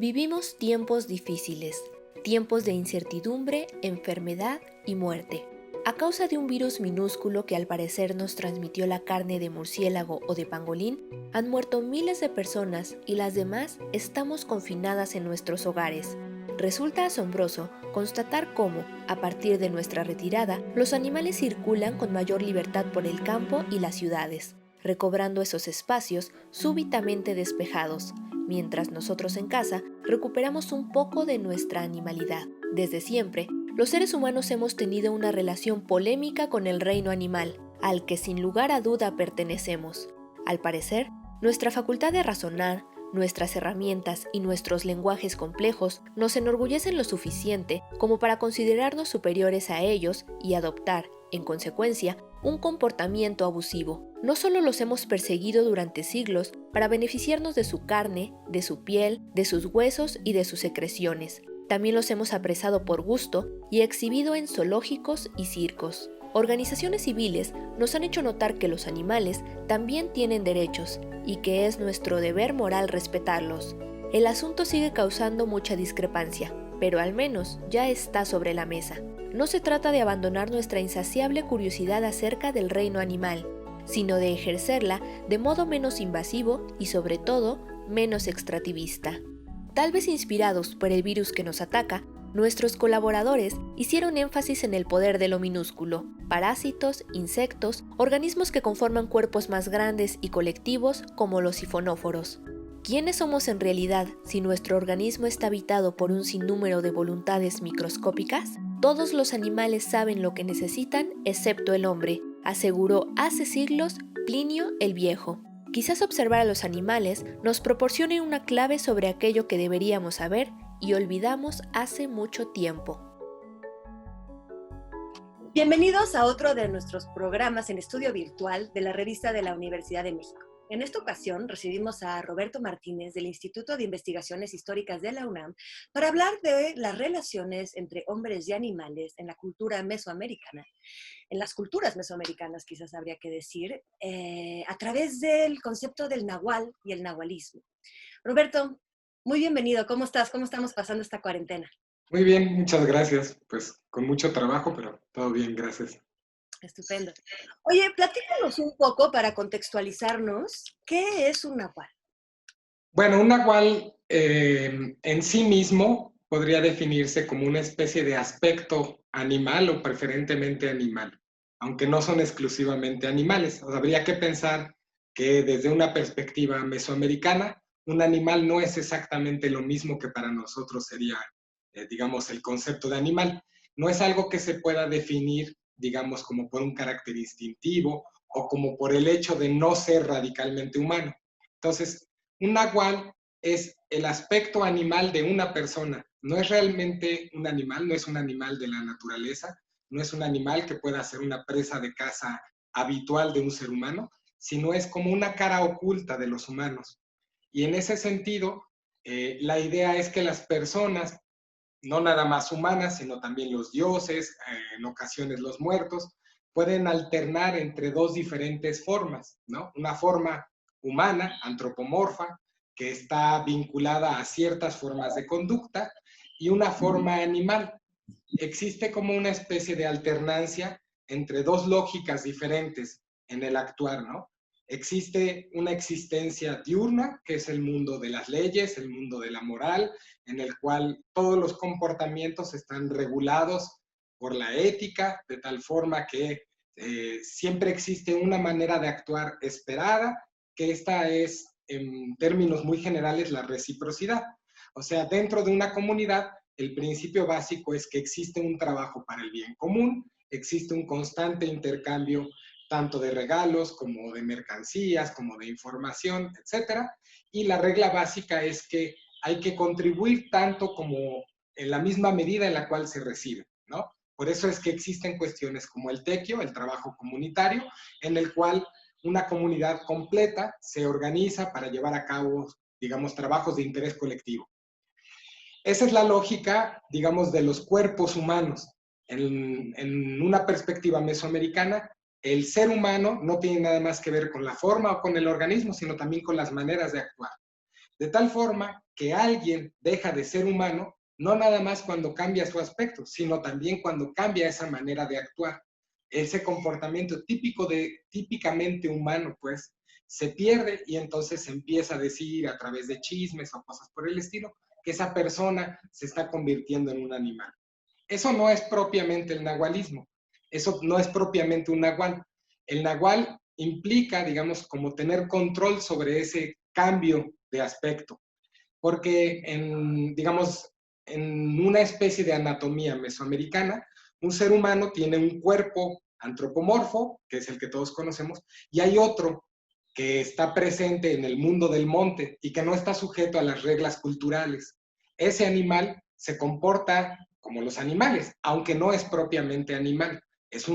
Vivimos tiempos difíciles, tiempos de incertidumbre, enfermedad y muerte. A causa de un virus minúsculo que al parecer nos transmitió la carne de murciélago o de pangolín, han muerto miles de personas y las demás estamos confinadas en nuestros hogares. Resulta asombroso constatar cómo, a partir de nuestra retirada, los animales circulan con mayor libertad por el campo y las ciudades, recobrando esos espacios súbitamente despejados, mientras nosotros en casa recuperamos un poco de nuestra animalidad. Desde siempre, los seres humanos hemos tenido una relación polémica con el reino animal, al que sin lugar a duda pertenecemos. Al parecer, nuestra facultad de razonar, nuestras herramientas y nuestros lenguajes complejos nos enorgullecen lo suficiente como para considerarnos superiores a ellos y adoptar, en consecuencia, un comportamiento abusivo. No solo los hemos perseguido durante siglos para beneficiarnos de su carne, de su piel, de sus huesos y de sus secreciones, también los hemos apresado por gusto y exhibido en zoológicos y circos. Organizaciones civiles nos han hecho notar que los animales también tienen derechos y que es nuestro deber moral respetarlos. El asunto sigue causando mucha discrepancia, pero al menos ya está sobre la mesa. No se trata de abandonar nuestra insaciable curiosidad acerca del reino animal, sino de ejercerla de modo menos invasivo y sobre todo menos extractivista. Tal vez inspirados por el virus que nos ataca, nuestros colaboradores hicieron énfasis en el poder de lo minúsculo: parásitos, insectos, organismos que conforman cuerpos más grandes y colectivos como los sifonóforos. ¿Quiénes somos en realidad si nuestro organismo está habitado por un sinnúmero de voluntades microscópicas? Todos los animales saben lo que necesitan excepto el hombre, aseguró hace siglos Plinio el Viejo. Quizás observar a los animales nos proporcione una clave sobre aquello que deberíamos saber y olvidamos hace mucho tiempo. Bienvenidos a otro de nuestros programas en estudio virtual de la revista de la Universidad de México. En esta ocasión recibimos a Roberto Martínez del Instituto de Investigaciones Históricas de la UNAM para hablar de las relaciones entre hombres y animales en la cultura mesoamericana, en las culturas mesoamericanas quizás habría que decir, a través del concepto del nahual y el nahualismo. Roberto, muy bienvenido. ¿Cómo estás? ¿Cómo estamos pasando esta cuarentena? Muy bien, muchas gracias. Pues con mucho trabajo, pero todo bien, gracias. Estupendo. Oye, platícanos un poco para contextualizarnos, ¿qué es un nahual? Bueno, un nahual en sí mismo podría definirse como una especie de aspecto animal o preferentemente animal, aunque no son exclusivamente animales. O sea, habría que pensar que desde una perspectiva mesoamericana, un animal no es exactamente lo mismo que para nosotros sería, digamos, el concepto de animal. No es algo que se pueda definir, digamos, como por un carácter instintivo o como por el hecho de no ser radicalmente humano. Entonces, un nahual es el aspecto animal de una persona. No es realmente un animal, no es un animal de la naturaleza, no es un animal que pueda ser una presa de caza habitual de un ser humano, sino es como una cara oculta de los humanos. Y en ese sentido, la idea es que las personas, no nada más humanas, sino también los dioses, en ocasiones los muertos, pueden alternar entre dos diferentes formas, ¿no? Una forma humana, antropomorfa, que está vinculada a ciertas formas de conducta, y una forma animal. Existe como una especie de alternancia entre dos lógicas diferentes en el actuar, ¿no? Existe una existencia diurna, que es el mundo de las leyes, el mundo de la moral, en el cual todos los comportamientos están regulados por la ética, de tal forma que siempre existe una manera de actuar esperada, que esta es, en términos muy generales, la reciprocidad. O sea, dentro de una comunidad, el principio básico es que existe un trabajo para el bien común, existe un constante intercambio tanto de regalos como de mercancías, como de información, etcétera. Y la regla básica es que hay que contribuir tanto como en la misma medida en la cual se recibe, ¿no? Por eso es que existen cuestiones como el tequio, el trabajo comunitario, en el cual una comunidad completa se organiza para llevar a cabo, digamos, trabajos de interés colectivo. Esa es la lógica, digamos, de los cuerpos humanos. En una perspectiva mesoamericana, el ser humano no tiene nada más que ver con la forma o con el organismo, sino también con las maneras de actuar. de tal forma que alguien deja de ser humano, no nada más cuando cambia su aspecto, sino también cuando cambia esa manera de actuar. Ese comportamiento típicamente humano, pues, se pierde y entonces se empieza a decir a través de chismes o cosas por el estilo, que esa persona se está convirtiendo en un animal. Eso no es propiamente el nahualismo, eso no es propiamente un nahual. El nahual implica, digamos, como tener control sobre ese cambio de aspecto, porque digamos, en una especie de anatomía mesoamericana, un ser humano tiene un cuerpo antropomorfo, que es el que todos conocemos, y hay otro que está presente en el mundo del monte y que no está sujeto a las reglas culturales. Ese animal se comporta como los animales, aunque no es propiamente animal, es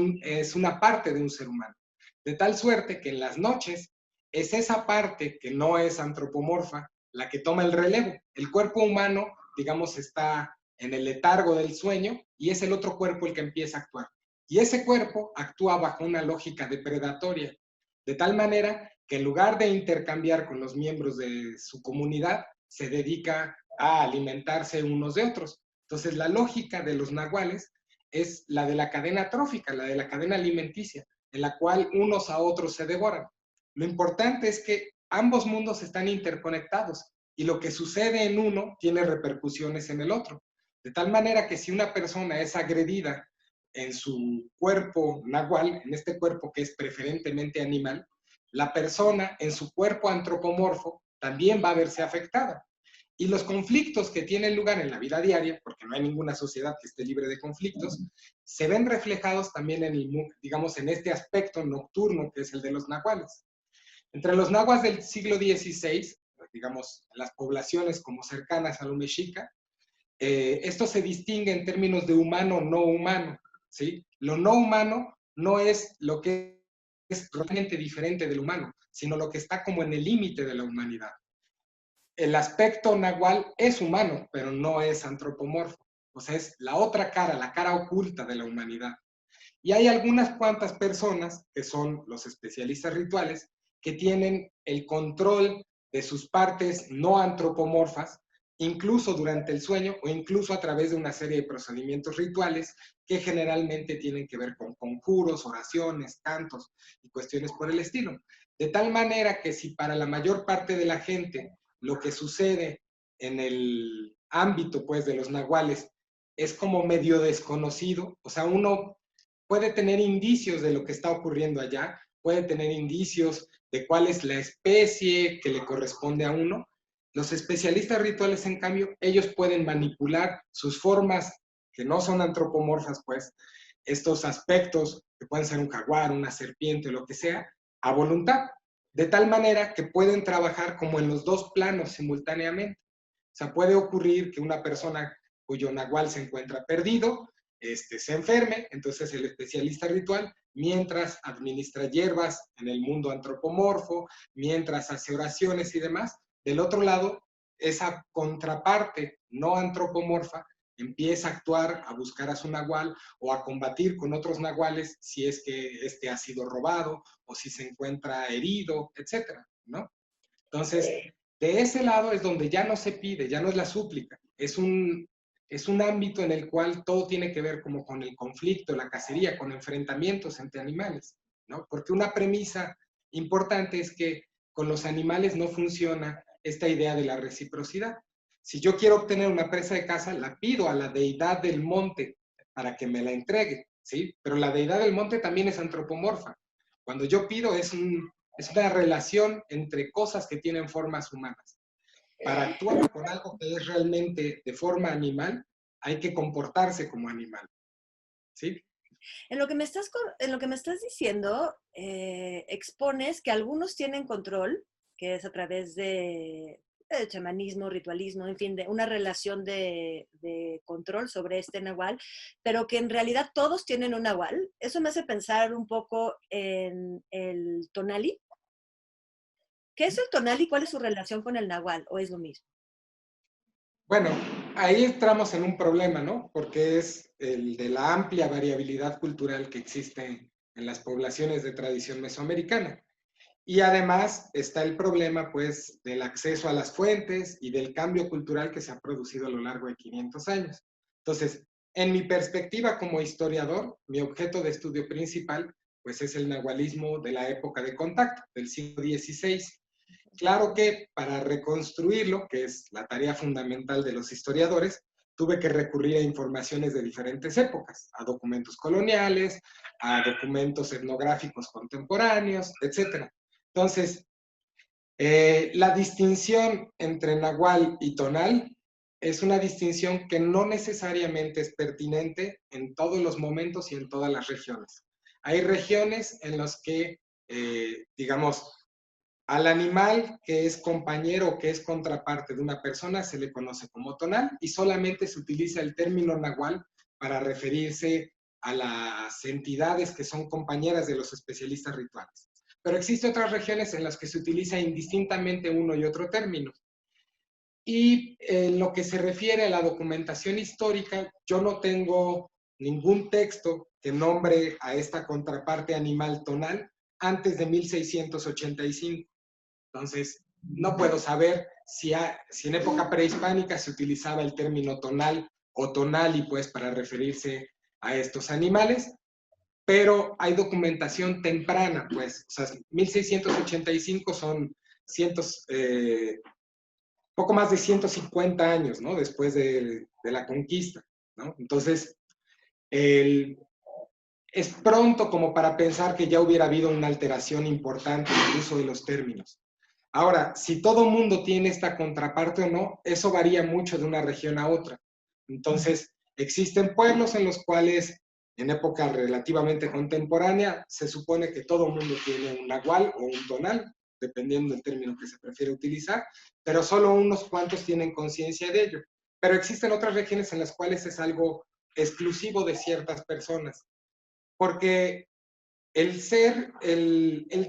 una parte de un ser humano. De tal suerte que en las noches es esa parte que no es antropomorfa la que toma el relevo. El cuerpo humano, digamos, está en el letargo del sueño y es el otro cuerpo el que empieza a actuar. Y ese cuerpo actúa bajo una lógica depredatoria, de tal manera que en lugar de intercambiar con los miembros de su comunidad, se dedica a alimentarse unos de otros. Entonces, la lógica de los nahuales es la de la cadena trófica, la de la cadena alimenticia, en la cual unos a otros se devoran. Lo importante es que ambos mundos están interconectados y lo que sucede en uno tiene repercusiones en el otro. De tal manera que si una persona es agredida en su cuerpo nahual, en este cuerpo que es preferentemente animal, la persona en su cuerpo antropomorfo también va a verse afectada. Y los conflictos que tienen lugar en la vida diaria, porque no hay ninguna sociedad que esté libre de conflictos, se ven reflejados también digamos, en este aspecto nocturno que es el de los nahuales. Entre los nahuas del siglo XVI, digamos, las poblaciones como cercanas a lo mexica, esto se distingue en términos de humano no humano, ¿sí? Lo no humano no es lo que es realmente diferente del humano, sino lo que está como en el límite de la humanidad. El aspecto nahual es humano, pero no es antropomorfo. O sea, es la otra cara, la cara oculta de la humanidad. Y hay algunas cuantas personas, que son los especialistas rituales, que tienen el control de sus partes no antropomorfas, incluso durante el sueño o incluso a través de una serie de procedimientos rituales que generalmente tienen que ver con conjuros, oraciones, cantos y cuestiones por el estilo. De tal manera que si para la mayor parte de la gente lo que sucede en el ámbito pues de los nahuales es como medio desconocido, o sea, uno puede tener indicios de lo que está ocurriendo allá, puede tener indicios de cuál es la especie que le corresponde a uno. Los especialistas rituales, en cambio, ellos pueden manipular sus formas que no son antropomorfas, pues, estos aspectos que pueden ser un jaguar, una serpiente, lo que sea, a voluntad, de tal manera que pueden trabajar como en los dos planos simultáneamente. O sea, puede ocurrir que una persona cuyo nahual se encuentra perdido, se enferme, entonces el especialista ritual, mientras administra hierbas en el mundo antropomorfo, mientras hace oraciones y demás, del otro lado, esa contraparte no antropomorfa empieza a actuar, a buscar a su nahual o a combatir con otros nahuales si es que este ha sido robado o si se encuentra herido, etcétera, ¿no? Entonces, de ese lado es donde ya no se pide, ya no es la súplica, es un ámbito en el cual todo tiene que ver como con el conflicto, la cacería, con enfrentamientos entre animales, ¿no? Porque una premisa importante es que con los animales no funciona esta idea de la reciprocidad. Si yo quiero obtener una presa de caza, la pido a la deidad del monte para que me la entregue, ¿sí? Pero la deidad del monte también es antropomorfa. Cuando yo pido es una relación entre cosas que tienen formas humanas. Para actuar con algo que es realmente de forma animal, hay que comportarse como animal, ¿sí? En lo que me estás diciendo, expones que algunos tienen control, que es a través de chamanismo, ritualismo, en fin, de una relación de control sobre este nahual, pero que en realidad todos tienen un nahual. Eso me hace pensar un poco en el tonali. ¿Qué es el tonali? ¿Cuál es su relación con el nahual? ¿O es lo mismo? Bueno, ahí entramos en un problema, ¿no? Porque es el de la amplia variabilidad cultural que existe en las poblaciones de tradición mesoamericana. Y además está el problema, pues, del acceso a las fuentes y del cambio cultural que se ha producido a lo largo de 500 años. Entonces, en mi perspectiva como historiador, mi objeto de estudio principal, pues, es el nahualismo de la época de contacto, del siglo XVI. Claro que para reconstruirlo, que es la tarea fundamental de los historiadores, tuve que recurrir a informaciones de diferentes épocas, a documentos coloniales, a documentos etnográficos contemporáneos, etcétera. Entonces, la distinción entre nahual y tonal es una distinción que no necesariamente es pertinente en todos los momentos y en todas las regiones. Hay regiones en las que, digamos, al animal que es compañero o que es contraparte de una persona se le conoce como tonal y solamente se utiliza el término nahual para referirse a las entidades que son compañeras de los especialistas rituales. Pero existen otras regiones en las que se utiliza indistintamente uno y otro término. Y en lo que se refiere a la documentación histórica, yo no tengo ningún texto que nombre a esta contraparte animal tonal antes de 1685. Entonces, no puedo saber si en época prehispánica se utilizaba el término tonal o tonali, pues, para referirse a estos animales, pero hay documentación temprana, pues, o sea, 1685 son poco más de 150 años, ¿no? Después de la conquista, ¿no? Entonces, es pronto como para pensar que ya hubiera habido una alteración importante en el uso de los términos. Ahora, si todo mundo tiene esta contraparte o no, eso varía mucho de una región a otra. Entonces, existen pueblos en los cuales, en época relativamente contemporánea, se supone que todo mundo tiene un nahual o un tonal, dependiendo del término que se prefiere utilizar, pero solo unos cuantos tienen conciencia de ello. Pero existen otras regiones en las cuales es algo exclusivo de ciertas personas, porque el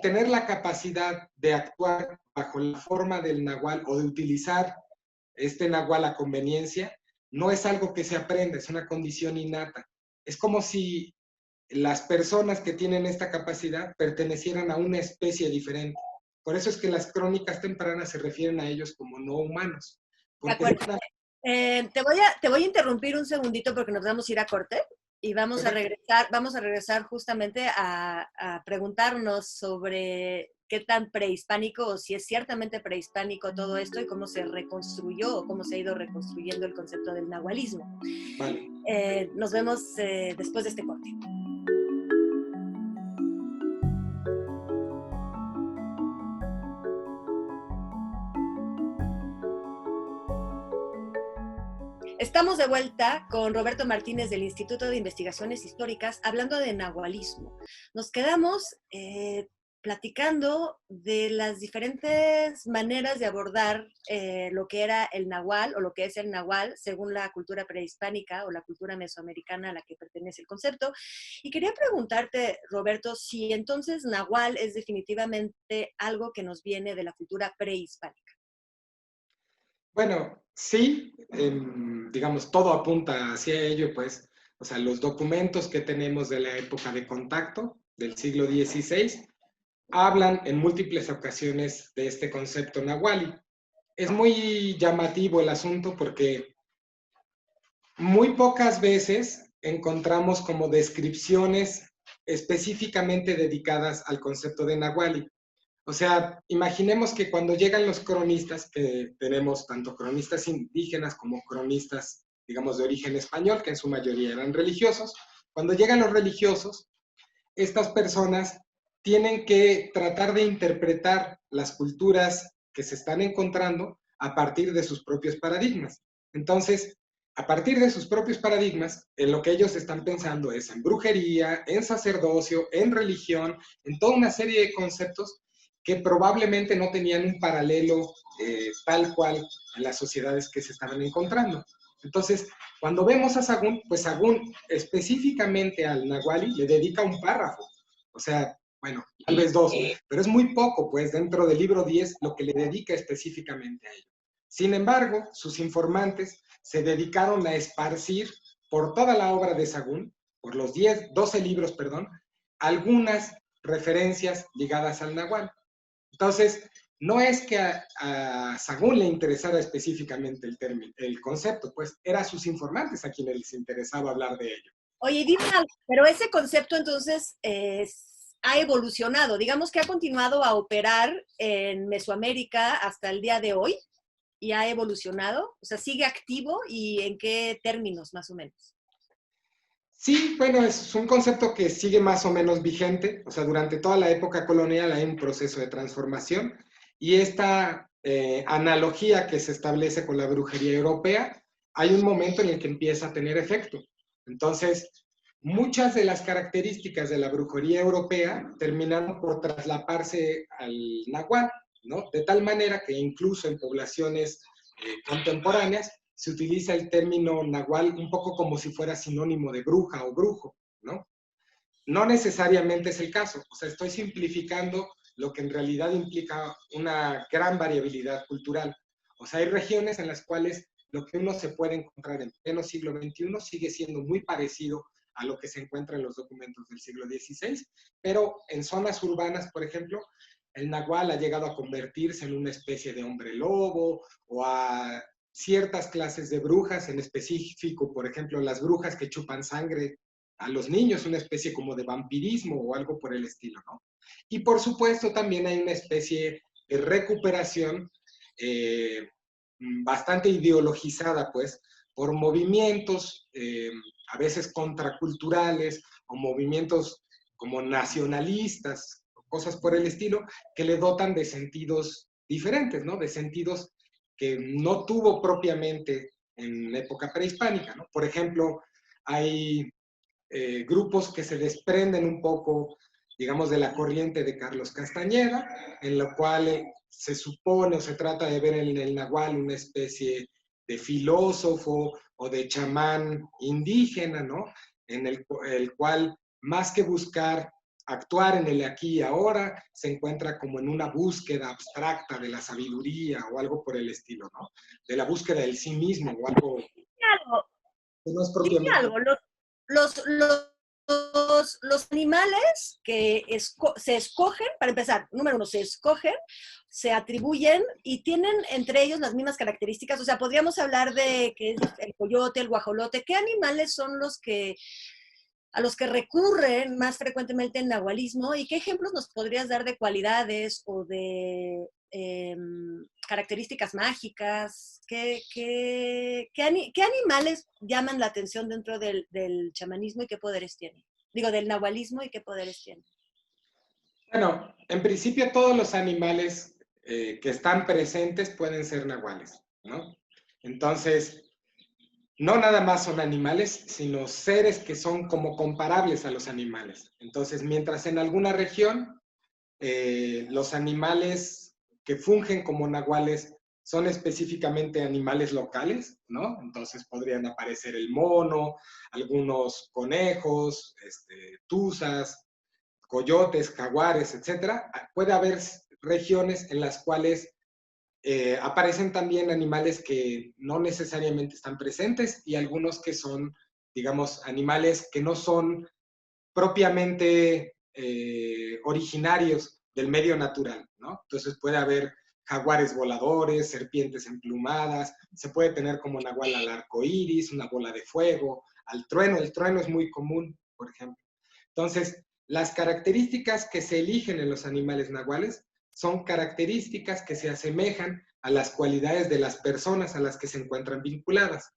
tener la capacidad de actuar bajo la forma del nahual o de utilizar este nahual a conveniencia, no es algo que se aprenda, es una condición innata. Es como si las personas que tienen esta capacidad pertenecieran a una especie diferente. Por eso es que las crónicas tempranas se refieren a ellos como no humanos. De Porque acuerdo. Te voy a interrumpir un segundito porque nos vamos a ir a corte y vamos a regresar justamente a preguntarnos sobre qué tan prehispánico o si es ciertamente prehispánico todo esto y cómo se reconstruyó o cómo se ha ido reconstruyendo el concepto del nahualismo. Vale. Nos vemos después de este corte. Estamos de vuelta con Roberto Martínez del Instituto de Investigaciones Históricas hablando de nahualismo. Nos quedamos platicando de las diferentes maneras de abordar lo que era el nahual o lo que es el nahual según la cultura prehispánica o la cultura mesoamericana a la que pertenece el concepto. Y quería preguntarte, Roberto, si entonces nahual es definitivamente algo que nos viene de la cultura prehispánica. Bueno, sí, digamos, todo apunta hacia ello, pues, o sea, los documentos que tenemos de la época de contacto del siglo XVI hablan en múltiples ocasiones de este concepto nahuali. Es muy llamativo el asunto porque muy pocas veces encontramos como descripciones específicamente dedicadas al concepto de nahuali. O sea, imaginemos que cuando llegan los cronistas, que tenemos tanto cronistas indígenas como cronistas, digamos, de origen español, que en su mayoría eran religiosos, cuando llegan los religiosos, estas personas tienen que tratar de interpretar las culturas que se están encontrando a partir de sus propios paradigmas. Entonces, a partir de sus propios paradigmas, en lo que ellos están pensando es en brujería, en sacerdocio, en religión, en toda una serie de conceptos que probablemente no tenían un paralelo tal cual en las sociedades que se estaban encontrando. Entonces, cuando vemos a Sagún, pues Sagún específicamente al Nahuali le dedica un párrafo. O sea, bueno, tal vez dos, pero es muy poco, pues, dentro del libro 10 lo que le dedica específicamente a ello. Sin embargo, sus informantes se dedicaron a esparcir por toda la obra de Sagún, por los 12 libros, perdón, algunas referencias ligadas al Nahual. Entonces, no es que a Sahagún le interesara específicamente el concepto, pues era a sus informantes a quienes les interesaba hablar de ello. Oye, dime algo, pero ese concepto entonces ha evolucionado, digamos que ha continuado a operar en Mesoamérica hasta el día de hoy y ha evolucionado, o sea, sigue activo y en qué términos más o menos. Sí, bueno, es un concepto que sigue más o menos vigente, o sea, durante toda la época colonial hay un proceso de transformación y esta analogía que se establece con la brujería europea, hay un momento en el que empieza a tener efecto. Entonces, muchas de las características de la brujería europea terminaron por traslaparse al nahual, ¿no? De tal manera que incluso en poblaciones contemporáneas se utiliza el término nahual un poco como si fuera sinónimo de bruja o brujo, ¿no? No necesariamente es el caso, o sea, estoy simplificando lo que en realidad implica una gran variabilidad cultural. O sea, hay regiones en las cuales lo que uno se puede encontrar en pleno siglo XXI sigue siendo muy parecido a lo que se encuentra en los documentos del siglo XVI, pero en zonas urbanas, por ejemplo, el nahual ha llegado a convertirse en una especie de hombre lobo o a ciertas clases de brujas, en específico, por ejemplo, las brujas que chupan sangre a los niños, una especie como de vampirismo o algo por el estilo, ¿no? Y por supuesto también hay una especie de recuperación bastante ideologizada, pues, por movimientos a veces contraculturales o movimientos como nacionalistas, cosas por el estilo, que le dotan de sentidos diferentes, ¿no? De sentidos que no tuvo propiamente en época prehispánica, ¿no? Por ejemplo, hay grupos que se desprenden un poco, digamos, de la corriente de Carlos Castañeda, en lo cual se supone o se trata de ver en el nahual una especie de filósofo o de chamán indígena, ¿no? En el cual, más que buscar actuar en el aquí y ahora, se encuentra como en una búsqueda abstracta de la sabiduría o algo por el estilo, ¿no? De la búsqueda del sí mismo o algo Algo, que no es dime propiamente. algo, los, los, los animales que se escogen, para empezar, número uno, se escogen, se atribuyen y tienen entre ellos las mismas características. O sea, podríamos hablar de que es el coyote, el guajolote. ¿Qué animales son los que a los que recurren más frecuentemente en nahualismo y qué ejemplos nos podrías dar de cualidades o de características mágicas? ¿Qué animales llaman la atención dentro del chamanismo y qué poderes tienen? Digo, del nahualismo y qué poderes tienen. Bueno, en principio todos los animales que están presentes pueden ser nahuales, ¿no? Entonces, no nada más son animales, sino seres que son como comparables a los animales. Entonces, mientras en alguna región los animales que fungen como nahuales son específicamente animales locales, ¿no? Entonces podrían aparecer el mono, algunos conejos, tuzas, coyotes, jaguares, etcétera. Puede haber regiones en las cuales aparecen también animales que no necesariamente están presentes y algunos que son, digamos, animales que no son propiamente originarios del medio natural, ¿no? Entonces puede haber jaguares voladores, serpientes emplumadas, se puede tener como nahual al arco iris, una bola de fuego, al trueno. El trueno es muy común, por ejemplo. Entonces, las características que se eligen en los animales nahuales son características que se asemejan a las cualidades de las personas a las que se encuentran vinculadas.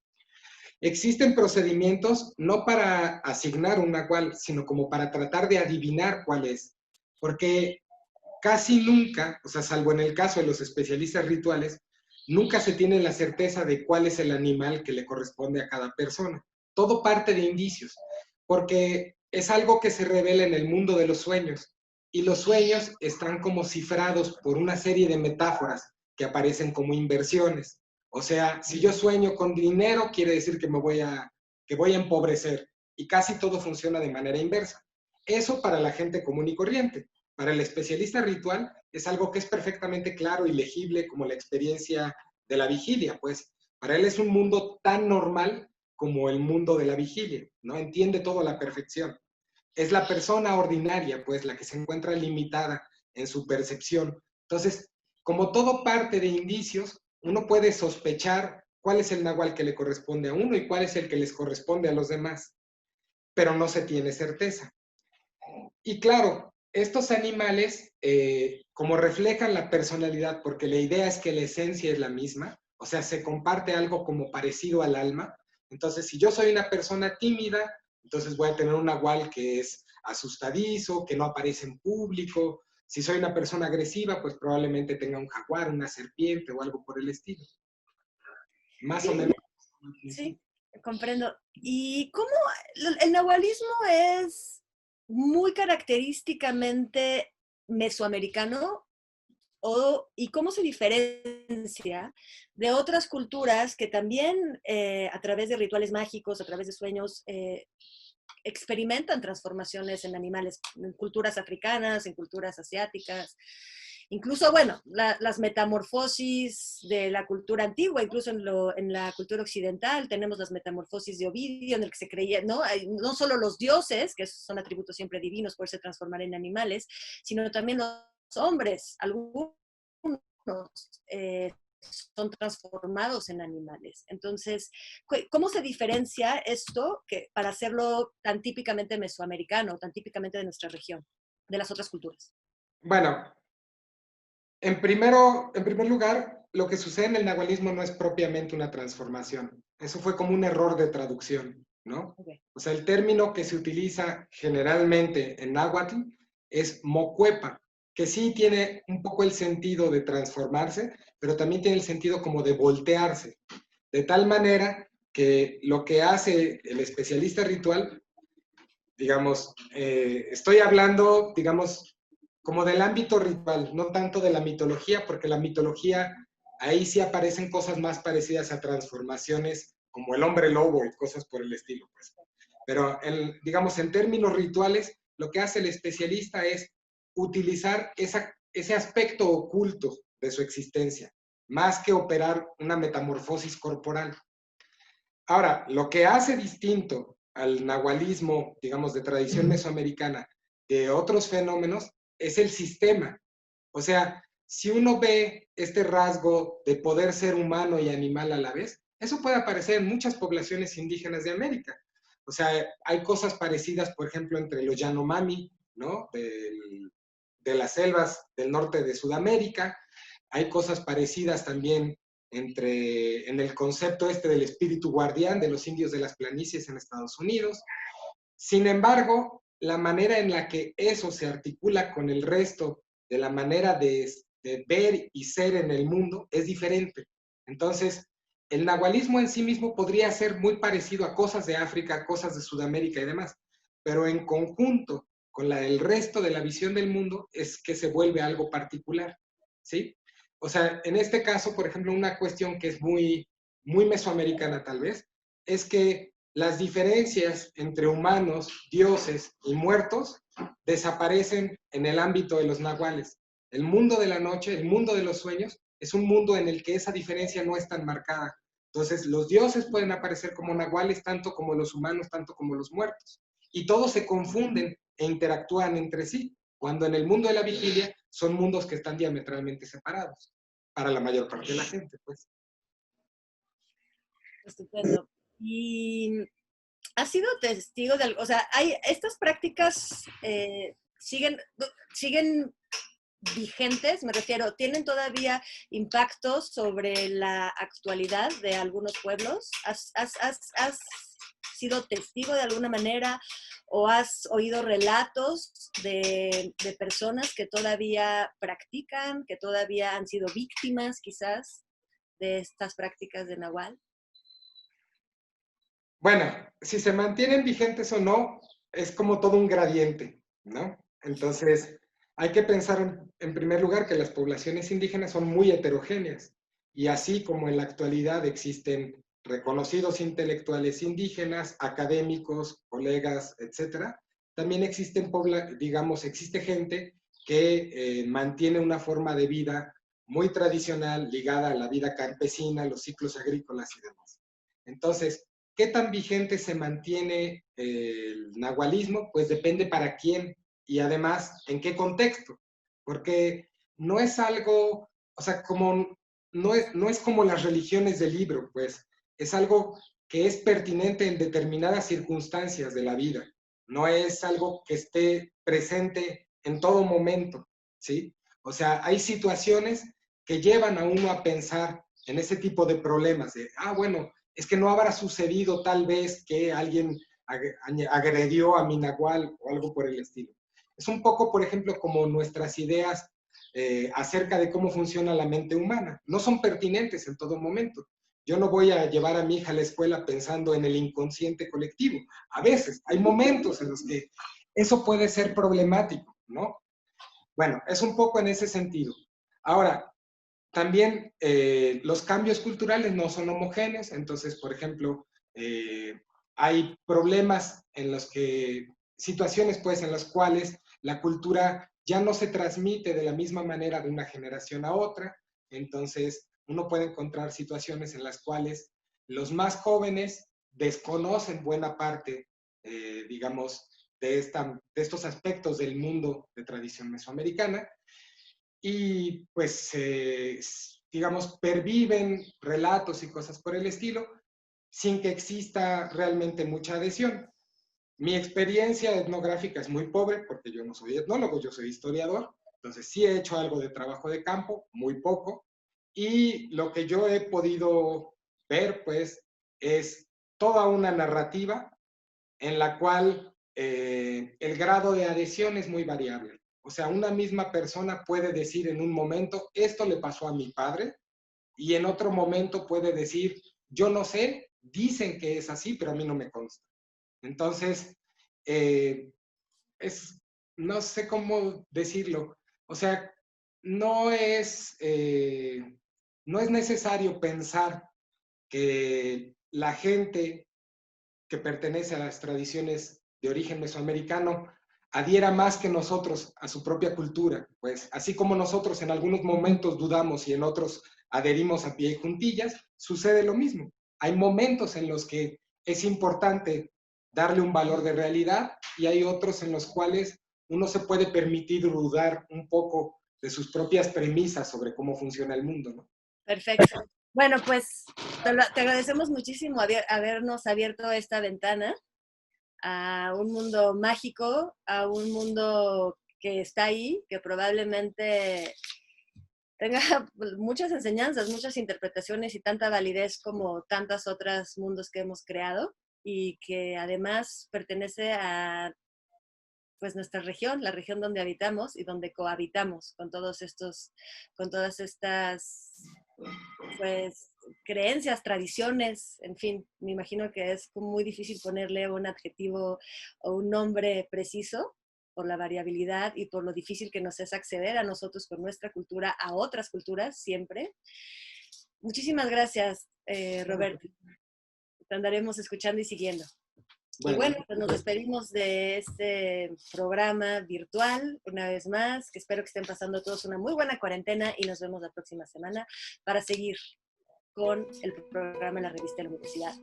Existen procedimientos no para asignar un nahual, sino como para tratar de adivinar cuál es. Porque casi nunca, o sea, salvo en el caso de los especialistas rituales, nunca se tiene la certeza de cuál es el animal que le corresponde a cada persona. Todo parte de indicios, porque es algo que se revela en el mundo de los sueños. Y los sueños están como cifrados por una serie de metáforas que aparecen como inversiones. O sea, si yo sueño con dinero, quiere decir que que voy a empobrecer. Y casi todo funciona de manera inversa. Eso para la gente común y corriente. Para el especialista ritual es algo que es perfectamente claro y legible como la experiencia de la vigilia, pues para él es un mundo tan normal como el mundo de la vigilia, ¿no? Entiende todo a la perfección. Es la persona ordinaria, pues, la que se encuentra limitada en su percepción Entonces, como todo parte de indicios, uno puede sospechar cuál es el náhuatl que le corresponde a uno y cuál es el que les corresponde a los demás, pero no se tiene certeza. Y claro, estos animales, como reflejan la personalidad, porque la idea es que la esencia es la misma, o sea, se comparte algo como parecido al alma. Entonces, si yo soy una persona tímida, entonces voy a tener un nahual que es asustadizo, que no aparece en público. Si soy una persona agresiva, pues probablemente tenga un jaguar, una serpiente o algo por el estilo. Más o menos. Sí, comprendo. ¿Y cómo el nahualismo es muy característicamente mesoamericano y cómo se diferencia de otras culturas que también a través de rituales mágicos, a través de sueños, experimentan transformaciones en animales, en culturas africanas, en culturas asiáticas? Incluso, bueno, las metamorfosis de la cultura antigua, incluso en la cultura occidental, tenemos las metamorfosis de Ovidio, en el que se creía, ¿no? No solo los dioses, que son atributos siempre divinos, poderse transformar en animales, sino también los hombres, algunos son transformados en animales. Entonces, ¿cómo se diferencia esto para hacerlo tan típicamente mesoamericano, tan típicamente de nuestra región, de las otras culturas? Bueno, en primer lugar, lo que sucede en el nahualismo no es propiamente una transformación. Eso fue como un error de traducción, ¿no? Okay. O sea, el término que se utiliza generalmente en náhuatl es mocuepa, que sí tiene un poco el sentido de transformarse, pero también tiene el sentido como de voltearse. De tal manera que lo que hace el especialista ritual, digamos, estoy hablando, digamos, como del ámbito ritual, no tanto de la mitología, porque la mitología, ahí sí aparecen cosas más parecidas a transformaciones como el hombre lobo y cosas por el estilo. Pues. Pero, digamos, en términos rituales, lo que hace el especialista es utilizar ese aspecto oculto de su existencia, más que operar una metamorfosis corporal. Ahora, lo que hace distinto al nahualismo, digamos, de tradición mesoamericana, de otros fenómenos, es el sistema. O sea, si uno ve este rasgo de poder ser humano y animal a la vez, eso puede aparecer en muchas poblaciones indígenas de América. O sea, hay cosas parecidas, por ejemplo, entre los Yanomami, ¿no? De las selvas del norte de Sudamérica. Hay cosas parecidas también en el concepto este del espíritu guardián de los indios de las planicies en Estados Unidos. Sin embargo, la manera en la que eso se articula con el resto de la manera de ver y ser en el mundo es diferente. Entonces, el nahualismo en sí mismo podría ser muy parecido a cosas de África, cosas de Sudamérica y demás, pero en conjunto con el resto de la visión del mundo es que se vuelve algo particular, ¿sí? O sea, en este caso, por ejemplo, una cuestión que es muy mesoamericana tal vez, es que las diferencias entre humanos, dioses y muertos desaparecen en el ámbito de los nahuales. El mundo de la noche, el mundo de los sueños, es un mundo en el que esa diferencia no es tan marcada. Entonces, los dioses pueden aparecer como nahuales tanto como los humanos, tanto como los muertos. Y todos se confunden e interactúan entre sí, cuando en el mundo de la vigilia son mundos que están diametralmente separados, para la mayor parte de la gente, pues. Estupendo. Y has sido testigo de algo, o sea, estas prácticas siguen vigentes, me refiero, ¿tienen todavía impactos sobre la actualidad de algunos pueblos? ¿Has sido testigo de alguna manera o has oído relatos de personas que todavía practican, que todavía han sido víctimas quizás de estas prácticas de Nahual? Bueno, si se mantienen vigentes o no, es como todo un gradiente, ¿no? Entonces, hay que pensar en primer lugar que las poblaciones indígenas son muy heterogéneas y así como en la actualidad existen reconocidos intelectuales indígenas, académicos, colegas, etcétera, también existe gente que mantiene una forma de vida muy tradicional ligada a la vida campesina, los ciclos agrícolas y demás. Entonces, ¿qué tan vigente se mantiene el nahualismo? Pues depende para quién y además en qué contexto. Porque no es algo, o sea, como, no es como las religiones del libro, pues, es algo que es pertinente en determinadas circunstancias de la vida, no es algo que esté presente en todo momento, ¿sí? O sea, hay situaciones que llevan a uno a pensar en ese tipo de problemas, de, bueno, es que no habrá sucedido tal vez que alguien agredió a mi nahual o algo por el estilo. Es un poco, por ejemplo, como nuestras ideas acerca de cómo funciona la mente humana. No son pertinentes en todo momento. Yo no voy a llevar a mi hija a la escuela pensando en el inconsciente colectivo. A veces hay momentos en los que eso puede ser problemático, ¿no? Bueno, es un poco en ese sentido. Ahora, también los cambios culturales no son homogéneos, entonces, por ejemplo, hay problemas en los que, situaciones pues en las cuales la cultura ya no se transmite de la misma manera de una generación a otra, entonces uno puede encontrar situaciones en las cuales los más jóvenes desconocen buena parte, digamos, de estos aspectos del mundo de tradición mesoamericana, y pues, digamos, perviven relatos y cosas por el estilo sin que exista realmente mucha adhesión. Mi experiencia etnográfica es muy pobre porque yo no soy etnólogo, yo soy historiador, entonces sí he hecho algo de trabajo de campo, muy poco, y lo que yo he podido ver, pues, es toda una narrativa en la cual el grado de adhesión es muy variable. O sea, una misma persona puede decir en un momento, esto le pasó a mi padre, y en otro momento puede decir, yo no sé, dicen que es así, pero a mí no me consta. Entonces, eh, es, no sé cómo decirlo. O sea, no es, no es necesario pensar que la gente que pertenece a las tradiciones de origen mesoamericano adhiera más que nosotros a su propia cultura, pues así como nosotros en algunos momentos dudamos y en otros adherimos a pie y juntillas, sucede lo mismo. Hay momentos en los que es importante darle un valor de realidad y hay otros en los cuales uno se puede permitir dudar un poco de sus propias premisas sobre cómo funciona el mundo, ¿no? Perfecto. Bueno, pues te agradecemos muchísimo habernos abierto esta ventana a un mundo mágico, a un mundo que está ahí, que probablemente tenga muchas enseñanzas, muchas interpretaciones y tanta validez como tantas otras mundos que hemos creado y que además pertenece a pues nuestra región, la región donde habitamos y donde cohabitamos con con todas estas pues creencias, tradiciones, en fin, me imagino que es muy difícil ponerle un adjetivo o un nombre preciso por la variabilidad y por lo difícil que nos es acceder a nosotros con nuestra cultura, a otras culturas siempre. Muchísimas gracias, Roberto. Te andaremos escuchando y siguiendo. Y Bueno, bueno, pues nos despedimos de este programa virtual una vez más, que espero que estén pasando todos una muy buena cuarentena y nos vemos la próxima semana para seguir con el programa en la revista de la universidad.